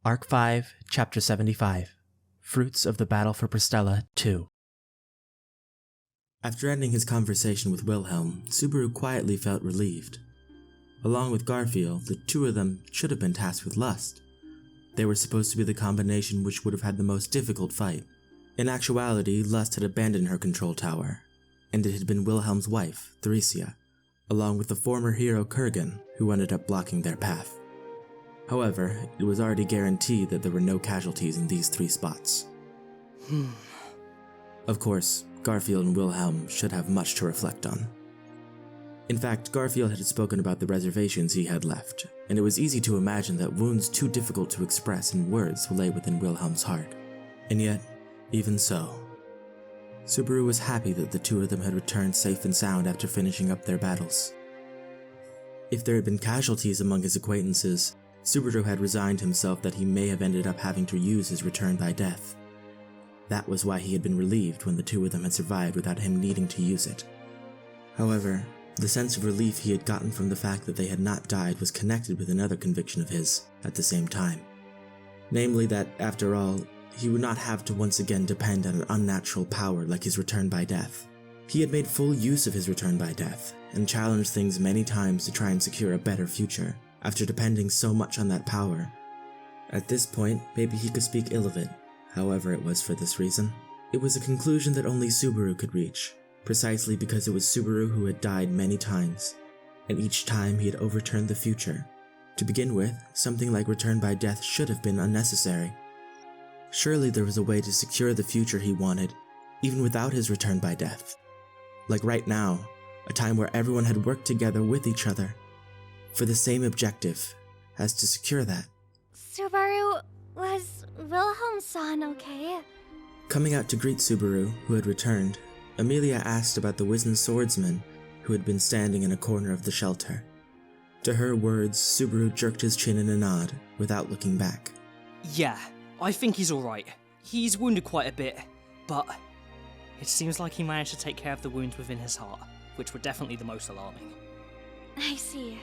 Arc 5, Chapter 75, Fruits of the Battle for Pristella 2. After ending his conversation with Wilhelm, Subaru quietly felt relieved. Along with Garfield, the two of them should have been tasked with lust. They were supposed to be the combination which would have had the most difficult fight. In actuality, Lust had abandoned her control tower, and it had been Wilhelm's wife, Theresia, along with the former hero Kurgan, who ended up blocking their path. However, it was already guaranteed that there were no casualties in these three spots. Of course, Garfield and Wilhelm should have much to reflect on. In fact, Garfield had spoken about the reservations he had left, and it was easy to imagine that wounds too difficult to express in words lay within Wilhelm's heart. And yet, even so, Subaru was happy that the two of them had returned safe and sound after finishing up their battles. If there had been casualties among his acquaintances, Subaru had resigned himself that he may have ended up having to use his return by death. That was why he had been relieved when the two of them had survived without him needing to use it. However, the sense of relief he had gotten from the fact that they had not died was connected with another conviction of his at the same time. Namely that, after all, he would not have to once again depend on an unnatural power like his return by death. He had made full use of his return by death, and challenged things many times to try and secure a better future, after depending so much on that power. At this point, maybe he could speak ill of it, however it was for this reason. It was a conclusion that only Subaru could reach, precisely because it was Subaru who had died many times, and each time he had overturned the future. To begin with, something like return by death should have been unnecessary. Surely there was a way to secure the future he wanted, even without his return by death. Like right now, a time where everyone had worked together with each other, for the same objective, as to secure that. Subaru, was Wilhelm-san okay? Coming out to greet Subaru, who had returned, Emilia asked about the wizened swordsman who had been standing in a corner of the shelter. To her words, Subaru jerked his chin in a nod, without looking back. Yeah, I think he's alright. He's wounded quite a bit, but it seems like he managed to take care of the wounds within his heart, which were definitely the most alarming. I see.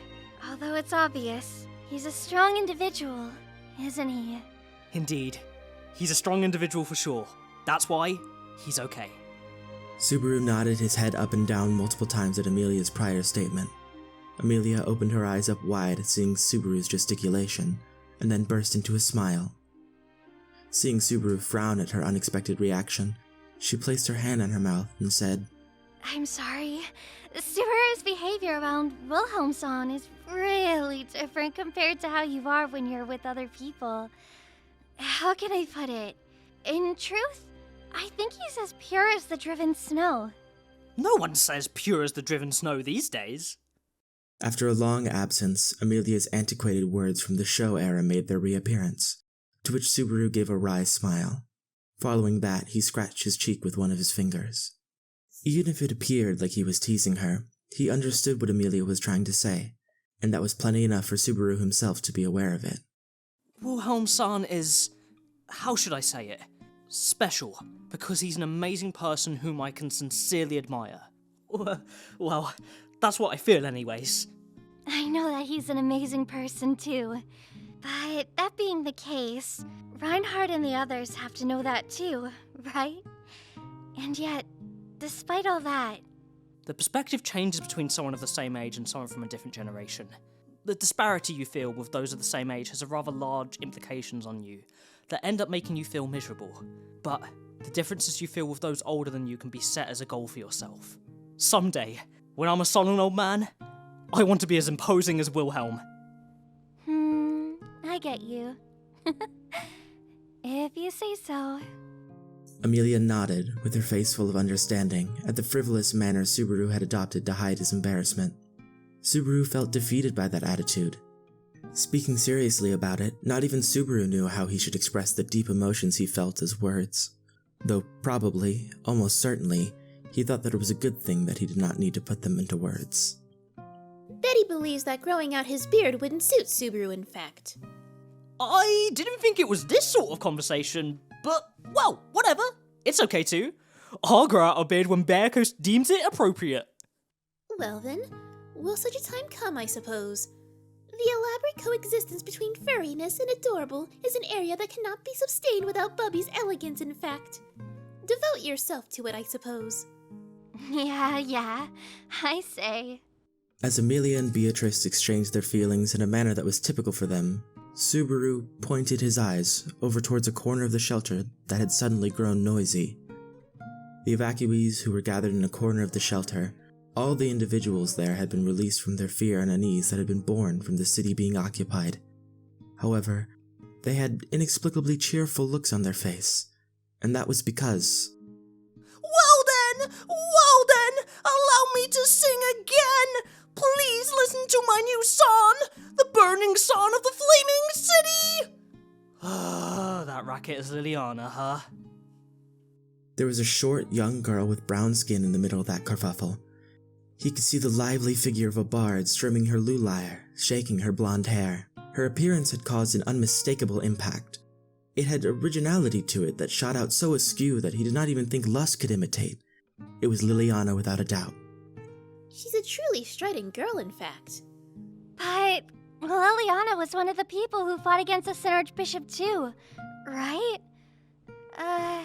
Although it's obvious, he's a strong individual, isn't he? Indeed. He's a strong individual for sure. That's why he's okay. Subaru nodded his head up and down multiple times at Emilia's prior statement. Emilia opened her eyes up wide at seeing Subaru's gesticulation, and then burst into a smile. Seeing Subaru frown at her unexpected reaction, she placed her hand on her mouth and said, I'm sorry. Subaru's behavior around Wilhelm-san is really different compared to how you are when you're with other people. How can I put it? In truth, I think he's as pure as the driven snow. No one says pure as the driven snow these days. After a long absence, Emilia's antiquated words from the show era made their reappearance, to which Subaru gave a wry smile. Following that, he scratched his cheek with one of his fingers. Even if it appeared like he was teasing her, he understood what Emilia was trying to say, and that was plenty enough for Subaru himself to be aware of it. Wilhelm-san is, how should I say it, special, because he's an amazing person whom I can sincerely admire. Well, that's what I feel anyways. I know that he's an amazing person too. But that being the case, Reinhardt and the others have to know that too, right? And yet, despite all that, the perspective changes between someone of the same age and someone from a different generation. The disparity you feel with those of the same age has a rather large implications on you that end up making you feel miserable. But the differences you feel with those older than you can be set as a goal for yourself. Someday, when I'm a solemn old man, I want to be as imposing as Wilhelm. I get you. If you say so. Emilia nodded, with her face full of understanding, at the frivolous manner Subaru had adopted to hide his embarrassment. Subaru felt defeated by that attitude. Speaking seriously about it, not even Subaru knew how he should express the deep emotions he felt as words. Though probably, almost certainly, he thought that it was a good thing that he did not need to put them into words. Betty believes that growing out his beard wouldn't suit Subaru, in fact. I didn't think it was this sort of conversation, but, well, whatever. It's okay too. I'll grow out a beard when Bear Coast deems it appropriate. Well then, will such a time come, I suppose. The elaborate coexistence between furriness and adorable is an area that cannot be sustained without Bubby's elegance, in fact. Devote yourself to it, I suppose. Yeah, I say. As Emilia and Beatrice exchanged their feelings in a manner that was typical for them, Subaru pointed his eyes over towards a corner of the shelter that had suddenly grown noisy. The evacuees who were gathered in a corner of the shelter, all the individuals there had been released from their fear and unease that had been born from the city being occupied. However, they had inexplicably cheerful looks on their face, and that was because... Well then, allow me to sing again! Please listen to my new song, the burning song of the flaming city! That racket is Liliana, huh? There was a short, young girl with brown skin in the middle of that kerfuffle. He could see the lively figure of a bard strumming her lute lyre, shaking her blonde hair. Her appearance had caused an unmistakable impact. It had originality to it that shot out so askew that he did not even think lust could imitate. It was Liliana without a doubt. She's a truly strident girl, in fact. But Liliana was one of the people who fought against the Sin Archbishop too, right? I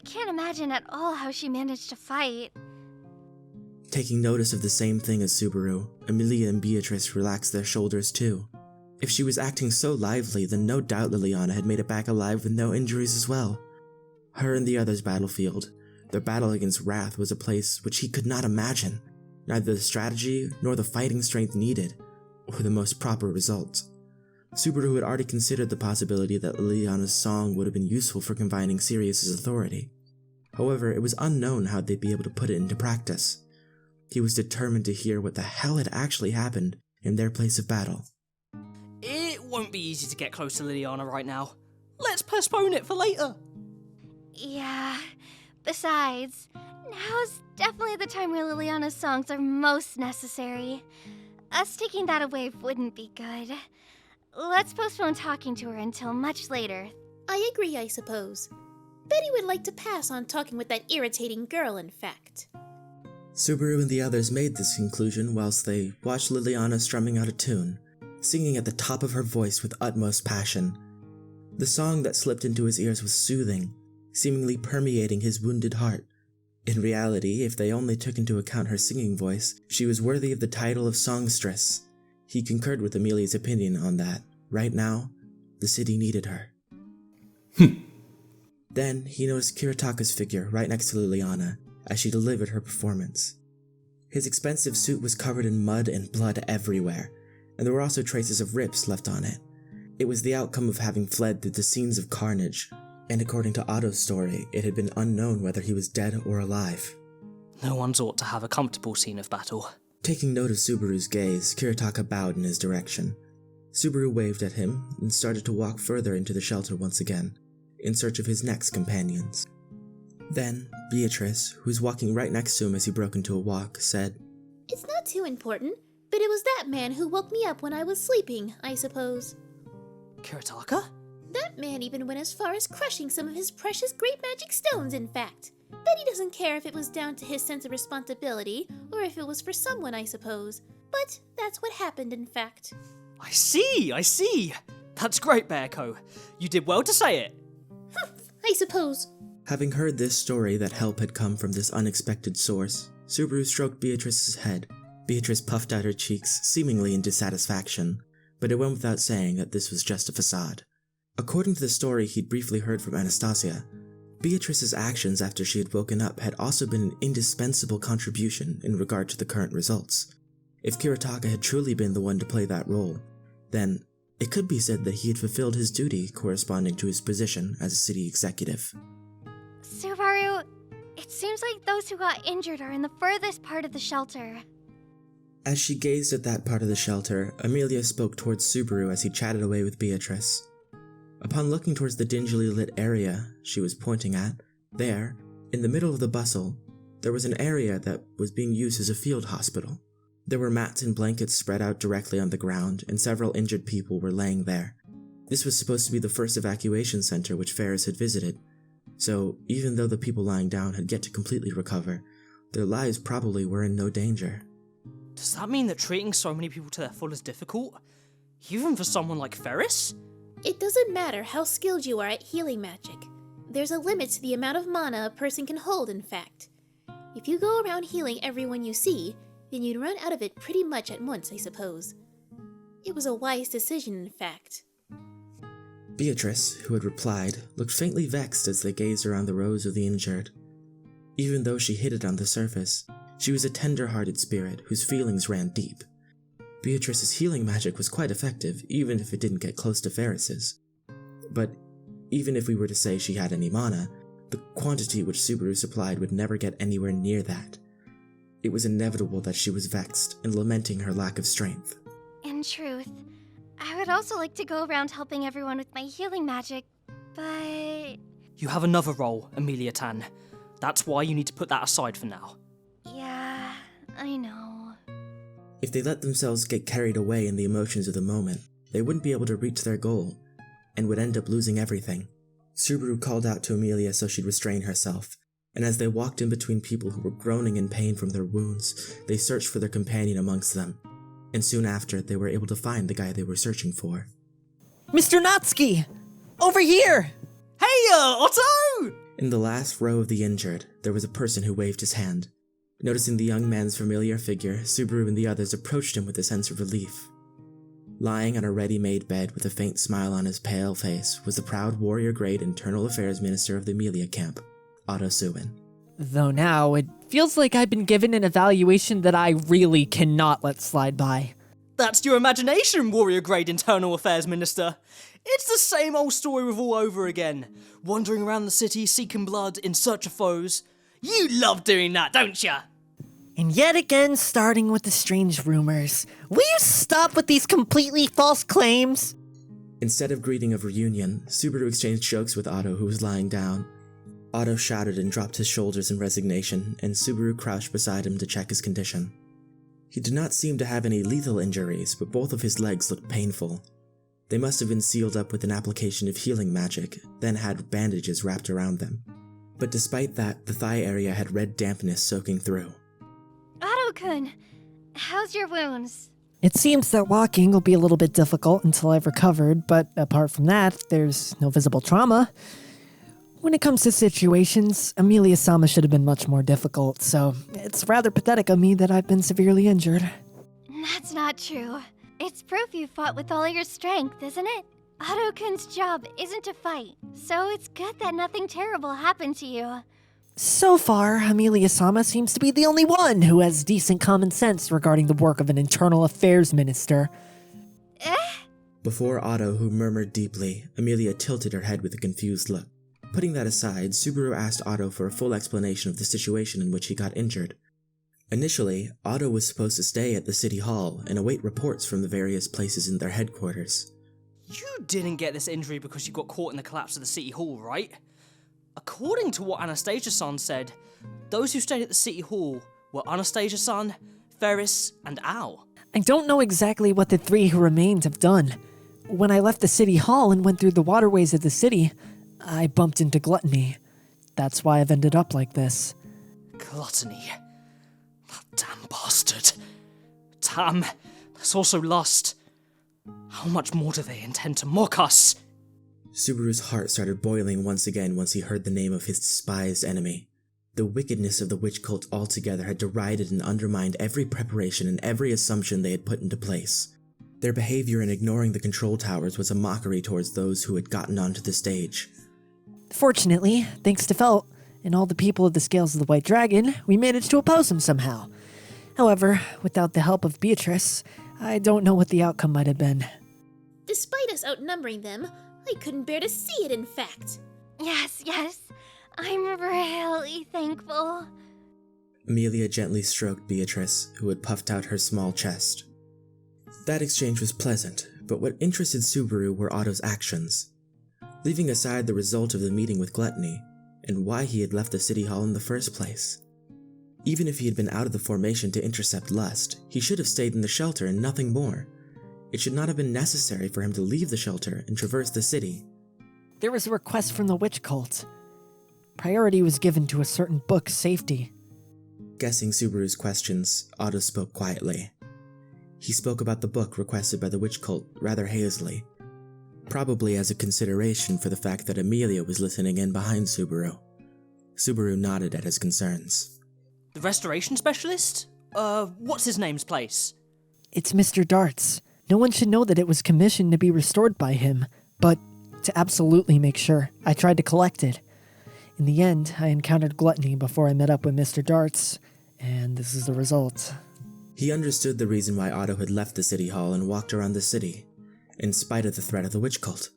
can't imagine at all how she managed to fight. Taking notice of the same thing as Subaru, Emilia and Beatrice relaxed their shoulders too. If she was acting so lively, then no doubt Liliana had made it back alive with no injuries as well. Her and the others' battlefield, their battle against Wrath was a place which he could not imagine, neither the strategy nor the fighting strength needed, or the most proper results. Subaru had already considered the possibility that Liliana's song would have been useful for confining Sirius's authority. However, it was unknown how they'd be able to put it into practice. He was determined to hear what the hell had actually happened in their place of battle. It won't be easy to get close to Liliana right now. Let's postpone it for later. Yeah, besides, now's definitely the time where Liliana's songs are most necessary. Us taking that away wouldn't be good. Let's postpone talking to her until much later. I agree, I suppose. Betty would like to pass on talking with that irritating girl, in fact. Subaru and the others made this conclusion whilst they watched Liliana strumming out a tune, singing at the top of her voice with utmost passion. The song that slipped into his ears was soothing, seemingly permeating his wounded heart. In reality, if they only took into account her singing voice, she was worthy of the title of songstress. He concurred with Emilia's opinion on that. Right now, the city needed her. Then, he noticed Kiritaka's figure right next to Liliana as she delivered her performance. His expensive suit was covered in mud and blood everywhere, and there were also traces of rips left on it. It was the outcome of having fled through the scenes of carnage, and according to Otto's story, it had been unknown whether he was dead or alive. No one's ought to have a comfortable scene of battle. Taking note of Subaru's gaze, Kiritaka bowed in his direction. Subaru waved at him and started to walk further into the shelter once again, in search of his next companions. Then, Beatrice, who was walking right next to him as he broke into a walk, said, It's not too important, but it was that man who woke me up when I was sleeping, I suppose. Kiritaka? That man even went as far as crushing some of his precious great magic stones, in fact. Betty doesn't care if it was down to his sense of responsibility, or if it was for someone, I suppose. But that's what happened, in fact. I see. That's great, Bearco. You did well to say it. I suppose. Having heard this story that help had come from this unexpected source, Subaru stroked Beatrice's head. Beatrice puffed out her cheeks, seemingly in dissatisfaction, but it went without saying that this was just a facade. According to the story he'd briefly heard from Anastasia, Beatrice's actions after she had woken up had also been an indispensable contribution in regard to the current results. If Kiritaka had truly been the one to play that role, then it could be said that he had fulfilled his duty corresponding to his position as a city executive. Subaru, it seems like those who got injured are in the furthest part of the shelter. As she gazed at that part of the shelter, Emilia spoke towards Subaru as he chatted away with Beatrice. Upon looking towards the dingily lit area she was pointing at, there, in the middle of the bustle, there was an area that was being used as a field hospital. There were mats and blankets spread out directly on the ground, and several injured people were laying there. This was supposed to be the first evacuation center which Ferris had visited, so even though the people lying down had yet to completely recover, their lives probably were in no danger. Does that mean that treating so many people to their full is difficult? Even for someone like Ferris? It doesn't matter how skilled you are at healing magic. There's a limit to the amount of mana a person can hold, in fact. If you go around healing everyone you see, then you'd run out of it pretty much at once, I suppose. It was a wise decision, in fact. Beatrice, who had replied, looked faintly vexed as they gazed around the rows of the injured. Even though she hid it on the surface, she was a tender-hearted spirit whose feelings ran deep. Beatrice's healing magic was quite effective, even if it didn't get close to Ferris's. But even if we were to say she had any mana, the quantity which Subaru supplied would never get anywhere near that. It was inevitable that she was vexed and lamenting her lack of strength. In truth, I would also like to go around helping everyone with my healing magic, but... You have another role, Emilia Tan. That's why you need to put that aside for now. Yeah, I know. If they let themselves get carried away in the emotions of the moment, they wouldn't be able to reach their goal, and would end up losing everything. Subaru called out to Emilia so she'd restrain herself, and as they walked in between people who were groaning in pain from their wounds, they searched for their companion amongst them, and soon after they were able to find the guy they were searching for. Mr. Natsuki! Over here! Hey, Otto! In the last row of the injured, there was a person who waved his hand. Noticing the young man's familiar figure, Subaru and the others approached him with a sense of relief. Lying on a ready-made bed with a faint smile on his pale face was the proud warrior-grade internal affairs minister of the Emilia camp, Otto Suin. Though now, it feels like I've been given an evaluation that I really cannot let slide by. That's your imagination, warrior-grade internal affairs minister. It's the same old story with all over again. Wandering around the city seeking blood in search of foes. You love doing that, don't ya? And yet again, starting with the strange rumors. Will you stop with these completely false claims? Instead of greeting of reunion, Subaru exchanged jokes with Otto, who was lying down. Otto shouted and dropped his shoulders in resignation, and Subaru crouched beside him to check his condition. He did not seem to have any lethal injuries, but both of his legs looked painful. They must have been sealed up with an application of healing magic, then had bandages wrapped around them. But despite that, the thigh area had red dampness soaking through. Otto-kun, how's your wounds? It seems that walking will be a little bit difficult until I've recovered, but apart from that, there's no visible trauma. When it comes to situations, Emilia-sama should have been much more difficult, so it's rather pathetic of me that I've been severely injured. That's not true. It's proof you fought with all your strength, isn't it? Otto-kun's job isn't to fight, so it's good that nothing terrible happened to you. So far, Emilia-sama seems to be the only one who has decent common sense regarding the work of an internal affairs minister. Before Otto, who murmured deeply, Emilia tilted her head with a confused look. Putting that aside, Subaru asked Otto for a full explanation of the situation in which he got injured. Initially, Otto was supposed to stay at the city hall and await reports from the various places in their headquarters. You didn't get this injury because you got caught in the collapse of the city hall, right? According to what Anastasia-san said, those who stayed at the city hall were Anastasia-san, Ferris, and Al. I don't know exactly what the three who remained have done. When I left the city hall and went through the waterways of the city, I bumped into gluttony. That's why I've ended up like this. Gluttony. That damn bastard. Damn, there's also lust. How much more do they intend to mock us? Subaru's heart started boiling once again once he heard the name of his despised enemy. The wickedness of the witch cult altogether had derided and undermined every preparation and every assumption they had put into place. Their behavior in ignoring the control towers was a mockery towards those who had gotten onto the stage. Fortunately, thanks to Felt and all the people of the Scales of the White Dragon, we managed to oppose him somehow. However, without the help of Beatrice, I don't know what the outcome might have been. Despite us outnumbering them, I couldn't bear to see it, in fact. Yes, I'm really thankful. Emilia gently stroked Beatrice, who had puffed out her small chest. That exchange was pleasant, but what interested Subaru were Otto's actions. Leaving aside the result of the meeting with Gluttony, and why he had left the city hall in the first place. Even if he had been out of the formation to intercept Lust, he should have stayed in the shelter and nothing more. It should not have been necessary for him to leave the shelter and traverse the city. There was a request from the witch cult. Priority was given to a certain book's safety. Guessing Subaru's questions, Otto spoke quietly. He spoke about the book requested by the witch cult rather hazily, probably as a consideration for the fact that Emilia was listening in behind Subaru. Subaru nodded at his concerns. The restoration specialist? What's his name's place? It's Mr. Dart's. No one should know that it was commissioned to be restored by him, but to absolutely make sure, I tried to collect it. In the end, I encountered gluttony before I met up with Mr. Dart's, and this is the result. He understood the reason why Otto had left the city hall and walked around the city, in spite of the threat of the witch cult.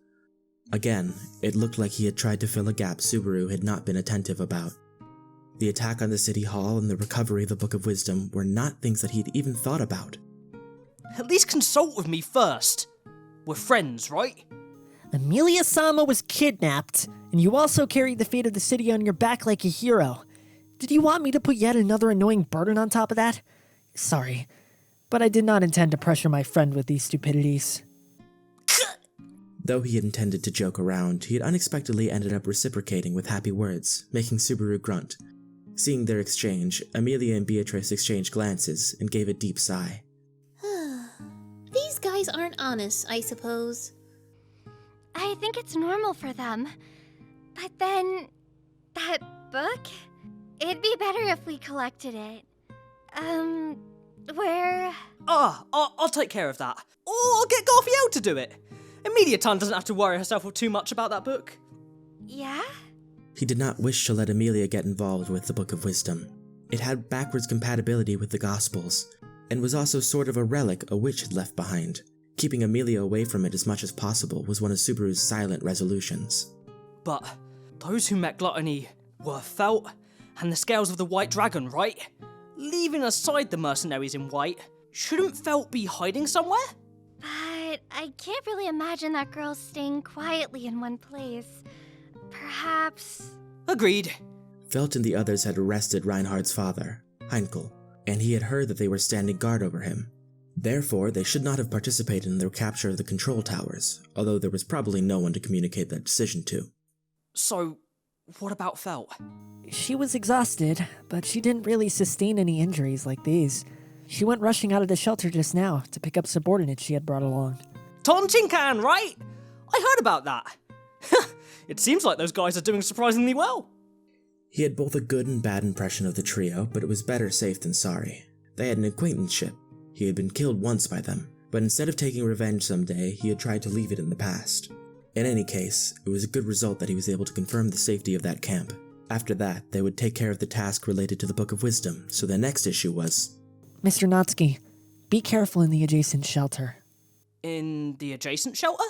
Again, it looked like he had tried to fill a gap Subaru had not been attentive about. The attack on the city hall and the recovery of the Book of Wisdom were not things that he'd even thought about. At least consult with me first. We're friends, right? Emilia-sama was kidnapped, and you also carried the fate of the city on your back like a hero. Did you want me to put yet another annoying burden on top of that? Sorry, but I did not intend to pressure my friend with these stupidities. Though he had intended to joke around, he had unexpectedly ended up reciprocating with happy words, making Subaru grunt. Seeing their exchange, Emilia and Beatrice exchanged glances and gave a deep sigh. These guys aren't honest, I suppose. I think it's normal for them. But then, that book? It'd be better if we collected it. Where? I'll take care of that. Or I'll get Garfield to do it. Emilia-tan doesn't have to worry herself too much about that book. Yeah? He did not wish to let Emilia get involved with the Book of Wisdom. It had backwards compatibility with the Gospels, and was also sort of a relic a witch had left behind. Keeping Emilia away from it as much as possible was one of Subaru's silent resolutions. But those who met Gluttony were Felt and the Scales of the White Dragon, right? Leaving aside the mercenaries in white, shouldn't Felt be hiding somewhere? But I can't really imagine that girl staying quietly in one place. Perhaps... Agreed. Felt and the others had arrested Reinhardt's father, Heinkel, and he had heard that they were standing guard over him. Therefore, they should not have participated in the capture of the control towers, although there was probably no one to communicate that decision to. So, what about Felt? She was exhausted, but she didn't really sustain any injuries like these. She went rushing out of the shelter just now to pick up subordinates she had brought along. Tonchinkan, right? I heard about that. It seems like those guys are doing surprisingly well. He had both a good and bad impression of the trio, but it was better safe than sorry. They had an acquaintanceship. He had been killed once by them, but instead of taking revenge someday, he had tried to leave it in the past. In any case, it was a good result that he was able to confirm the safety of that camp. After that, they would take care of the task related to the Book of Wisdom, so the next issue was... Mr. Natsuki, be careful in the adjacent shelter. In the adjacent shelter?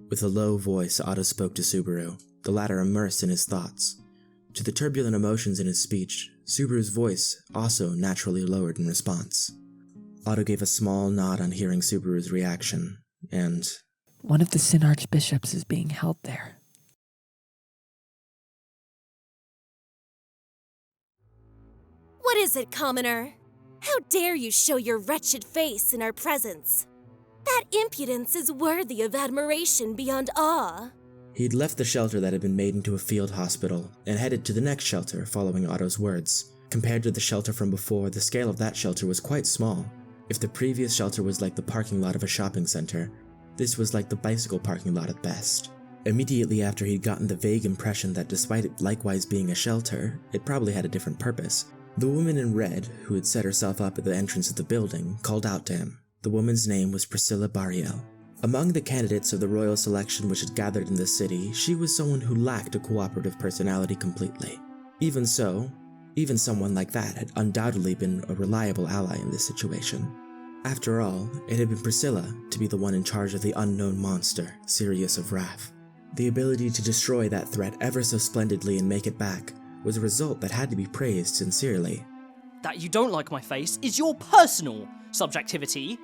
With a low voice, Otto spoke to Subaru, the latter immersed in his thoughts. To the turbulent emotions in his speech, Subaru's voice also naturally lowered in response. Otto gave a small nod on hearing Subaru's reaction, and... One of the Sin Archbishops is being held there. What is it, commoner? How dare you show your wretched face in our presence? That impudence is worthy of admiration beyond awe. He'd left the shelter that had been made into a field hospital and headed to the next shelter following Otto's words. Compared to the shelter from before, the scale of that shelter was quite small. If the previous shelter was like the parking lot of a shopping center, this was like the bicycle parking lot at best. Immediately after he'd gotten the vague impression that despite it likewise being a shelter, it probably had a different purpose, the woman in red, who had set herself up at the entrance of the building, called out to him. The woman's name was Priscilla Bariel. Among the candidates of the royal selection which had gathered in the city, she was someone who lacked a cooperative personality completely. Even so, even someone like that had undoubtedly been a reliable ally in this situation. After all, it had been Priscilla to be the one in charge of the unknown monster, Sirius of Wrath. The ability to destroy that threat ever so splendidly and make it back was a result that had to be praised sincerely. That you don't like my face is your personal subjectivity,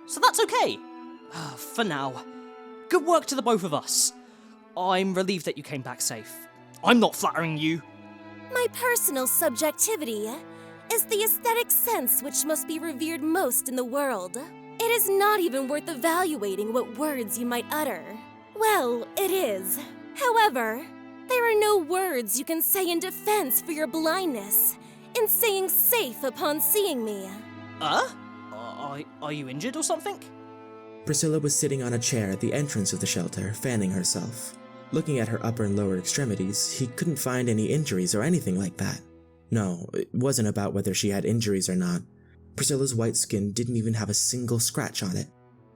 so that's okay. For now. Good work to the both of us. I'm relieved that you came back safe. I'm not flattering you. My personal subjectivity is the aesthetic sense which must be revered most in the world. It is not even worth evaluating what words you might utter. Well, it is. However, there are no words you can say in defense for your blindness. in saying safe upon seeing me. Are you injured or something? Priscilla was sitting on a chair at the entrance of the shelter, fanning herself. Looking at her upper and lower extremities, he couldn't find any injuries or anything like that. No, it wasn't about whether she had injuries or not. Priscilla's white skin didn't even have a single scratch on it.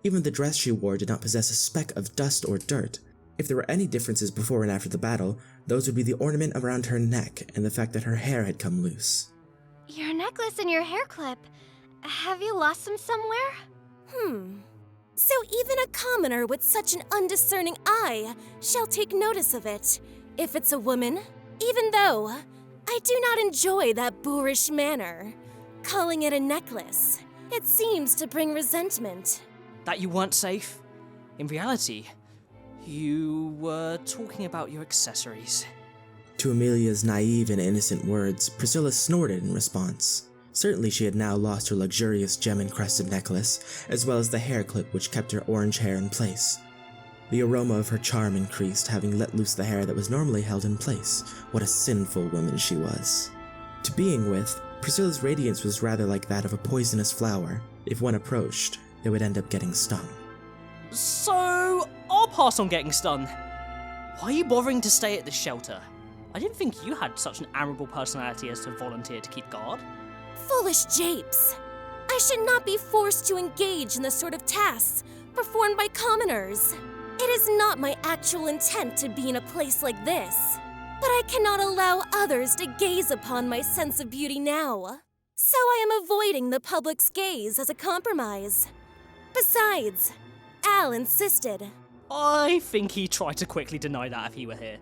Even the dress she wore did not possess a speck of dust or dirt. If there were any differences before and after the battle, those would be the ornament around her neck and the fact that her hair had come loose. Your necklace and your hair clip. Have you lost them somewhere? So even a commoner with such an undiscerning eye shall take notice of it, if it's a woman, even though I do not enjoy that boorish manner. Calling it a necklace, it seems to bring resentment. That you weren't safe? In reality, you were talking about your accessories. To Emilia's naive and innocent words, Priscilla snorted in response. Certainly she had now lost her luxurious gem-encrusted necklace, as well as the hair clip which kept her orange hair in place. The aroma of her charm increased, having let loose the hair that was normally held in place. What a sinful woman she was. To being with, Priscilla's radiance was rather like that of a poisonous flower. If one approached, they would end up getting stung. So, I'll pass on getting stung. Why are you bothering to stay at this shelter? I didn't think you had such an admirable personality as to volunteer to keep guard. Foolish japes! I should not be forced to engage in the sort of tasks performed by commoners. It is not my actual intent to be in a place like this, but I cannot allow others to gaze upon my sense of beauty now. So I am avoiding the public's gaze as a compromise. Besides, Al insisted. I think he tried to quickly deny that if he were here.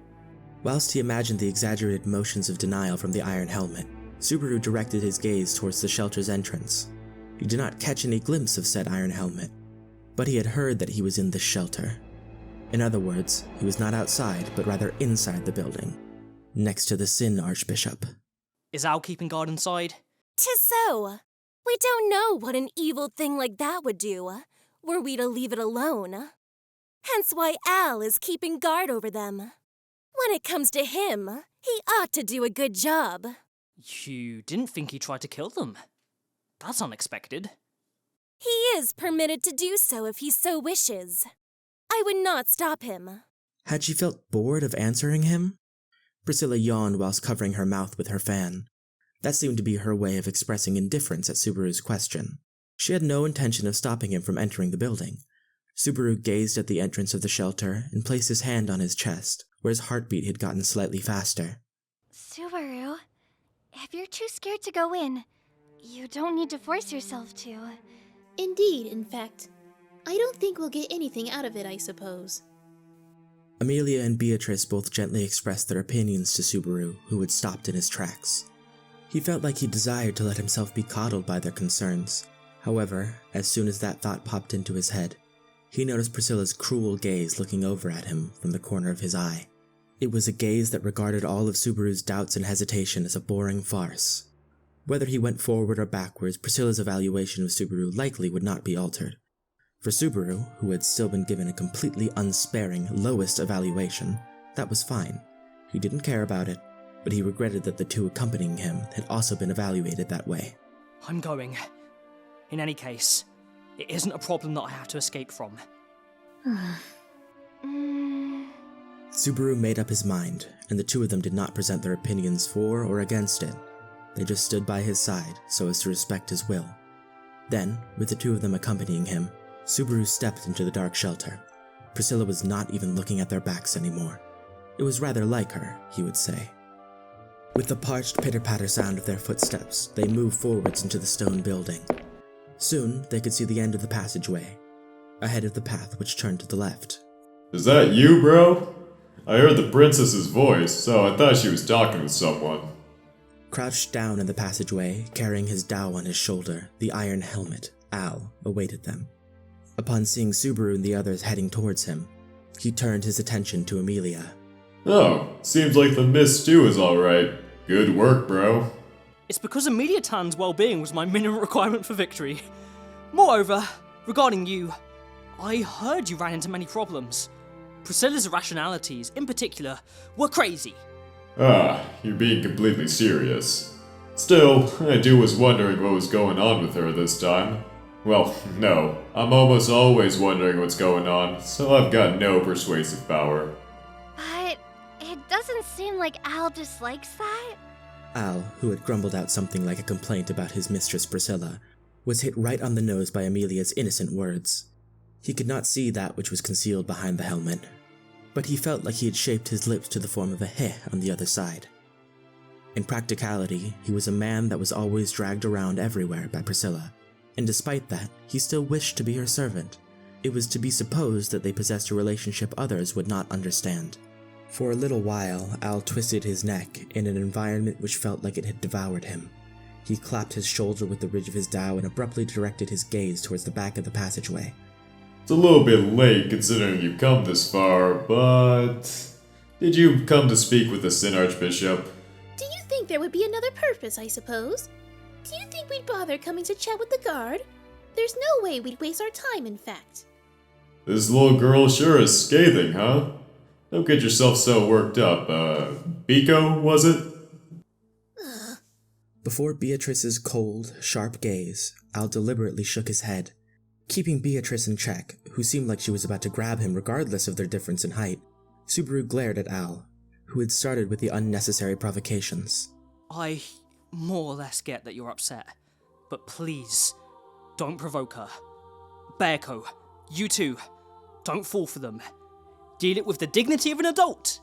Whilst he imagined the exaggerated motions of denial from the iron helmet, Subaru directed his gaze towards the shelter's entrance. He did not catch any glimpse of said iron helmet, but he had heard that he was in the shelter. In other words, he was not outside, but rather inside the building, next to the Sin Archbishop. Is Al keeping guard inside? 'Tis so. We don't know what an evil thing like that would do, were we to leave it alone. Hence why Al is keeping guard over them. When it comes to him, he ought to do a good job. You didn't think he tried to kill them? That's unexpected. He is permitted to do so if he so wishes. I would not stop him. Had she felt bored of answering him? Priscilla yawned whilst covering her mouth with her fan. That seemed to be her way of expressing indifference at Subaru's question. She had no intention of stopping him from entering the building. Subaru gazed at the entrance of the shelter and placed his hand on his chest, where his heartbeat had gotten slightly faster. Subaru, if you're too scared to go in, you don't need to force yourself to. Indeed, in fact. I don't think we'll get anything out of it, I suppose. Emilia and Beatrice both gently expressed their opinions to Subaru, who had stopped in his tracks. He felt like he desired to let himself be coddled by their concerns. However, as soon as that thought popped into his head, he noticed Priscilla's cruel gaze looking over at him from the corner of his eye. It was a gaze that regarded all of Subaru's doubts and hesitation as a boring farce. Whether he went forward or backwards, Priscilla's evaluation of Subaru likely would not be altered. For Subaru, who had still been given a completely unsparing lowest evaluation, that was fine. He didn't care about it, but he regretted that the two accompanying him had also been evaluated that way. I'm going. In any case, it isn't a problem that I have to escape from. Subaru made up his mind, and the two of them did not present their opinions for or against it. They just stood by his side so as to respect his will. Then, with the two of them accompanying him, Subaru stepped into the dark shelter. Priscilla was not even looking at their backs anymore. It was rather like her, he would say. With the parched pitter-patter sound of their footsteps, they moved forwards into the stone building. Soon, they could see the end of the passageway, ahead of the path which turned to the left. Is that you, bro? I heard the princess's voice, so I thought she was talking with someone. Crouched down in the passageway, carrying his dhow on his shoulder, the iron helmet, Al, awaited them. Upon seeing Subaru and the others heading towards him, he turned his attention to Emilia. Oh, seems like the Miss Stew is alright. Good work, bro. It's because Emilia Tan's well-being was my minimum requirement for victory. Moreover, regarding you, I heard you ran into many problems. Priscilla's irrationalities, in particular, were crazy. Ah, you're being completely serious. Still, I was wondering what was going on with her this time. Well, no, I'm almost always wondering what's going on, so I've got no persuasive power. But it doesn't seem like Al dislikes that. Al, who had grumbled out something like a complaint about his mistress Priscilla, was hit right on the nose by Emilia's innocent words. He could not see that which was concealed behind the helmet, but he felt like he had shaped his lips to the form of a heh on the other side. In practicality, he was a man that was always dragged around everywhere by Priscilla, and despite that, he still wished to be her servant. It was to be supposed that they possessed a relationship others would not understand. For a little while, Al twisted his neck in an environment which felt like it had devoured him. He clapped his shoulder with the ridge of his dao and abruptly directed his gaze towards the back of the passageway. It's a little bit late considering you've come this far, but... Did you come to speak with the Sin Archbishop? Do you think there would be another purpose, I suppose? Do you think we'd bother coming to chat with the guard? There's no way we'd waste our time, in fact. This little girl sure is scathing, huh? Don't get yourself so worked up. Biko, was it? Before Beatrice's cold, sharp gaze, Al deliberately shook his head. Keeping Beatrice in check, who seemed like she was about to grab him regardless of their difference in height, Subaru glared at Al, who had started with the unnecessary provocations. I more or less get that you're upset, but please, don't provoke her. Bearco, you too, don't fall for them. Deal it with the dignity of an adult!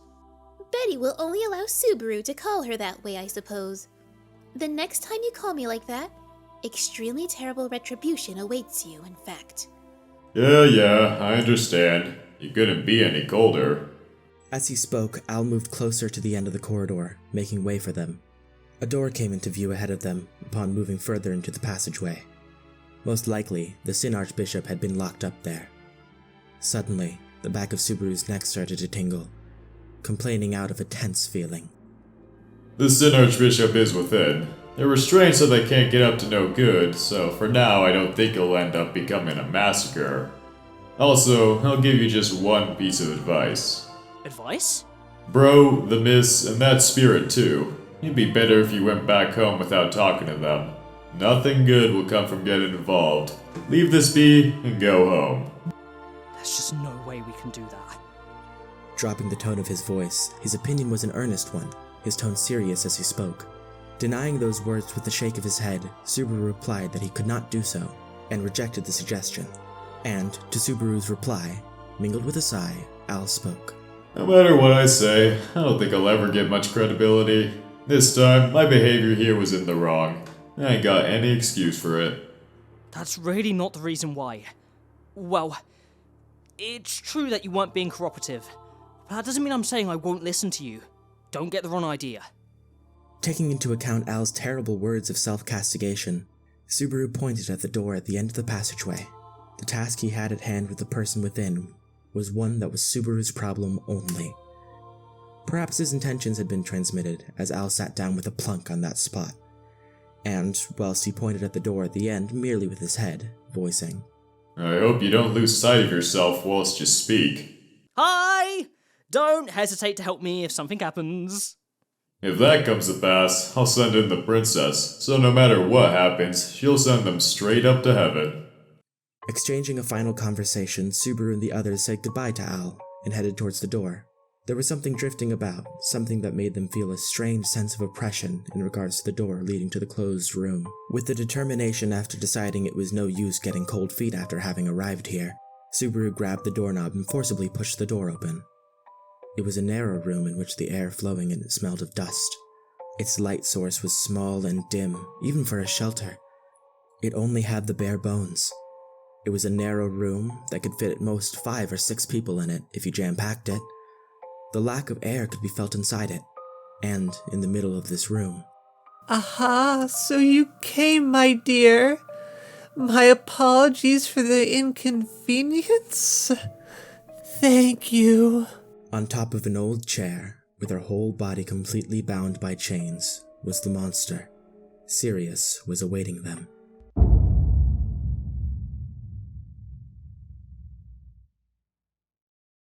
Betty will only allow Subaru to call her that way, I suppose. The next time you call me like that, extremely terrible retribution awaits you, in fact. Yeah, I understand. You couldn't be any colder. As he spoke, Al moved closer to the end of the corridor, making way for them. A door came into view ahead of them upon moving further into the passageway. Most likely, the Sin Archbishop had been locked up there. Suddenly, the back of Subaru's neck started to tingle, complaining out of a tense feeling. The Sin Archbishop is within. They're restrained so they can't get up to no good, so for now I don't think it'll end up becoming a massacre. Also, I'll give you just one piece of advice. Advice? Bro, the Miss, and that spirit too. It'd be better if you went back home without talking to them. Nothing good will come from getting involved. Leave this be and go home. There's just no way we can do that. Dropping the tone of his voice, his opinion was an earnest one, his tone serious as he spoke. Denying those words with a shake of his head, Subaru replied that he could not do so, and rejected the suggestion. And, to Subaru's reply, mingled with a sigh, Al spoke. No matter what I say, I don't think I'll ever get much credibility. This time, my behavior here was in the wrong. I ain't got any excuse for it. That's really not the reason why. Well, it's true that you weren't being cooperative, but that doesn't mean I'm saying I won't listen to you. Don't get the wrong idea. Taking into account Al's terrible words of self-castigation, Subaru pointed at the door at the end of the passageway. The task he had at hand with the person within was one that was Subaru's problem only. Perhaps his intentions had been transmitted as Al sat down with a plunk on that spot, and whilst he pointed at the door at the end merely with his head, voicing, I hope you don't lose sight of yourself whilst you speak. Hi! Don't hesitate to help me if something happens. If that comes to pass, I'll send in the princess, so no matter what happens, she'll send them straight up to heaven. Exchanging a final conversation, Subaru and the others said goodbye to Al and headed towards the door. There was something drifting about, something that made them feel a strange sense of oppression in regards to the door leading to the closed room. With the determination after deciding it was no use getting cold feet after having arrived here, Subaru grabbed the doorknob and forcibly pushed the door open. It was a narrow room in which the air flowing in it smelled of dust. Its light source was small and dim, even for a shelter. It only had the bare bones. It was a narrow room that could fit at most 5 or 6 people in it if you jam-packed it. The lack of air could be felt inside it, and in the middle of this room. Aha, so you came, my dear. My apologies for the inconvenience. Thank you. On top of an old chair, with her whole body completely bound by chains, was the monster. Sirius was awaiting them.